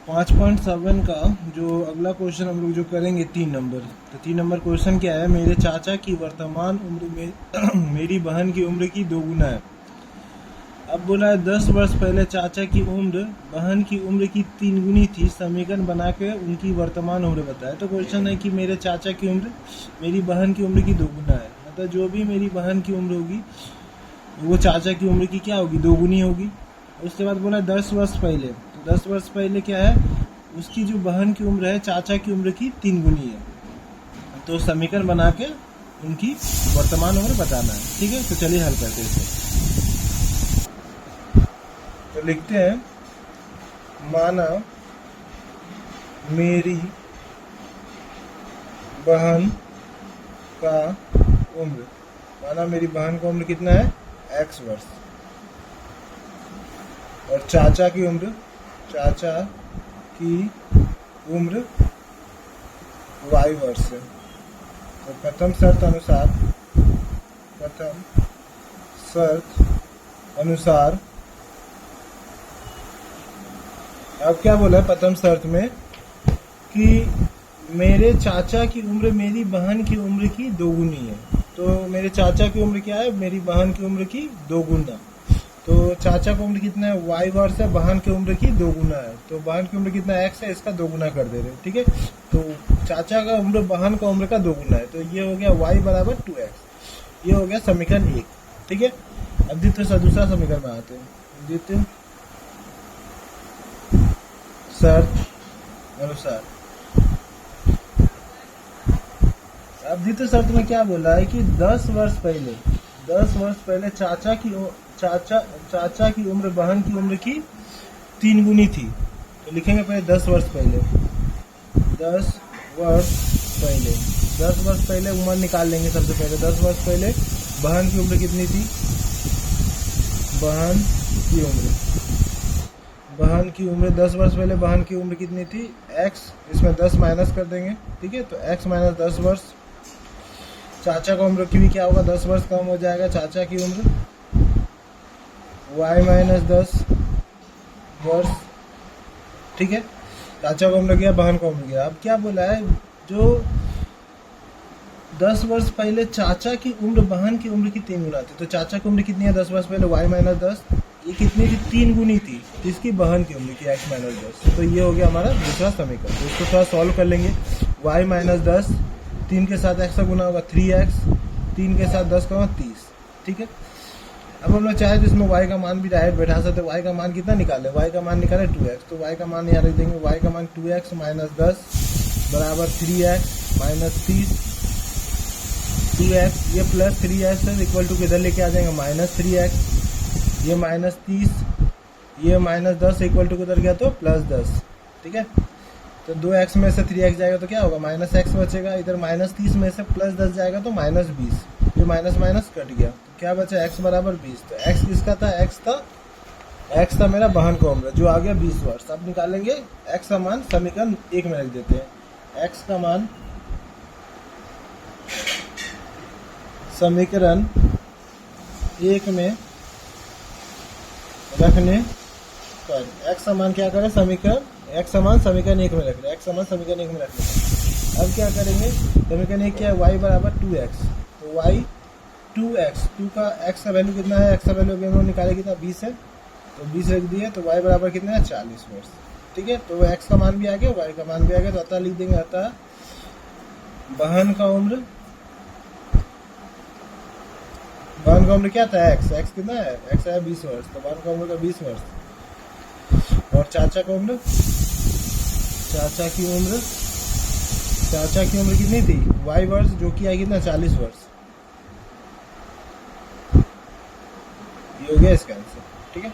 5.7 का जो अगला क्वेश्चन हम लोग जो करेंगे 3 नंबर, तो 3 नंबर क्वेश्चन क्या है, मेरे चाचा की वर्तमान उम्र में मेरी बहन की उम्र की 2 गुना है। अब बोला है 10 वर्ष पहले चाचा की उम्र बहन की उम्र की 3 गुनी थी, समीकरण बना के उनकी वर्तमान उम्र बताए। तो क्वेश्चन है कि मेरे चाचा की उम्र मेरी बहन की उम्र की 2 गुना है, मतलब जो भी मेरी बहन की उम्र होगी वो चाचा की उम्र की क्या होगी, 2 गुनी होगी। उसके बाद बोला 10 वर्ष पहले, तो 10 वर्ष पहले क्या है, उसकी जो बहन की उम्र है चाचा की उम्र की 3 गुनी है, तो समीकरण बना के उनकी वर्तमान उम्र बताना है। ठीक है, तो चलिए हल करते हैं इसे। तो लिखते हैं, माना मेरी बहन का उम्र, माना मेरी बहन का उम्र कितना है, x वर्ष, और चाचा की उम्र y वर्ष है। तो प्रथम शर्त अनुसार अब क्या बोला है प्रथम शर्त में कि मेरे चाचा की उम्र मेरी बहन की उम्र की 2 गुनी है। तो मेरे चाचा की उम्र क्या है, मेरी बहन की उम्र की 2 गुना। तो चाचा की उम्र कितना है, y वर्ष है, बहन की उम्र की 2 गुना है। तो बहन की उम्र कितना x है, इसका 2 गुना कर दे रहे। ठीक है, तो चाचा का उम्र बहन का उम्र का 2 गुना है, तो ये हो गया y बराबर 2x। ये हो गया समीकरण 1। ठीक है, अब द्वितीय दूसरा समीकरण में आते हैं। द्वितीय शर्त अनुसार, अब द्वितीय शर्त में क्या बोला है कि 10 वर्ष पहले चाचा की उम्र बहन की उम्र की 3 गुनी थी। तो लिखेंगे पहले 10 वर्ष पहले, 10 वर्ष पहले उम्र निकाल लेंगे। सबसे पहले 10 वर्ष पहले बहन की उम्र कितनी थी, बहन की उम्र 10 वर्ष पहले बहन की उम्र कितनी थी, x, इसमें 10 माइनस कर देंगे। ठीक है, तो x माइनस 10 वर्ष, चाचा का उम्र की भी क्या होगा, 10 वर्ष कम हो जाएगा चाचा की उम्र, y माइनस 10 वर्ष। ठीक है, चाचा का उम्र गया, बहन का उम्र गया। अब क्या बोला है, जो 10 वर्ष पहले चाचा की उम्र बहन की उम्र की 3 गुना थी। तो चाचा की उम्र कितनी है 10 वर्ष पहले, y माइनस 10, ये कितनी थी, 3 गुनी थी इसकी बहन की उम्र की, x माइनस 10। तो ये हो गया हमारा दूसरा समीकरण। तो इसको थोड़ा सॉल्व कर लेंगे। y माइनस 10, 3 के साथ x का गुना होगा 3x, 3 के साथ 10 का होगा 30। ठीक है, अब हम लोग चाहे तो इसमें y का मान भी डायरेक्ट बैठा सकते हैं। y का मान कितना निकाले, y का मान निकाले 2x, तो y का मान यहाँ रख देंगे, y का मान 2x माइनस 10 बराबर 3x माइनस 30, 2x, ये प्लस 3x है, इक्वल टू किधर लेके आ जाएंगे, माइनस 3x, ये माइनस 30, ये माइनस 10 इक्वल टू किधर गया, तो प्लस 10। ठीक है, तो 2x में से 3x जाएगा तो क्या होगा, माइनस x बचेगा। इधर माइनस 30 में से प्लस 10 जाएगा तो माइनस 20, ये माइनस माइनस कट गया, तो क्या बचा, x बराबर 20। तो x किसका था, x था मेरा बहन का उम्र, जो आ गया 20 वर्ष। अब निकालेंगे x का मान, समीकरण 1 में रख देते हैं। x का मान समीकरण 1 में रखने पर x का मान क्या करें, समीकरण x का मान समीकरण 1 में रख रहे, x का मान समीकरण 1 में रखने। अब क्या करेंगे, समीकरण 1 क्या है, y बराबर 2x, तो y 2x, 2 का x का वैल्यू कितना है, x का वैल्यू अभी हम लोग निकाले कितना, 20 है, तो 20 रख दिए, तो y बराबर कितना है, 40 वर्ष। ठीक है, तो x का मान भी आ गया, y का मान भी आ गया, तो अतः लिख देंगे, अतः बहन का उम्र क्या था, x कितना है, x है 20 वर्ष, तो बहन का उम्र का 20 वर्ष। और चाचा की उम्र कितनी थी, y वर्ष, जो कि आई कितना, 40 वर्ष। ये हो गया इसका आंसर। ठीक है।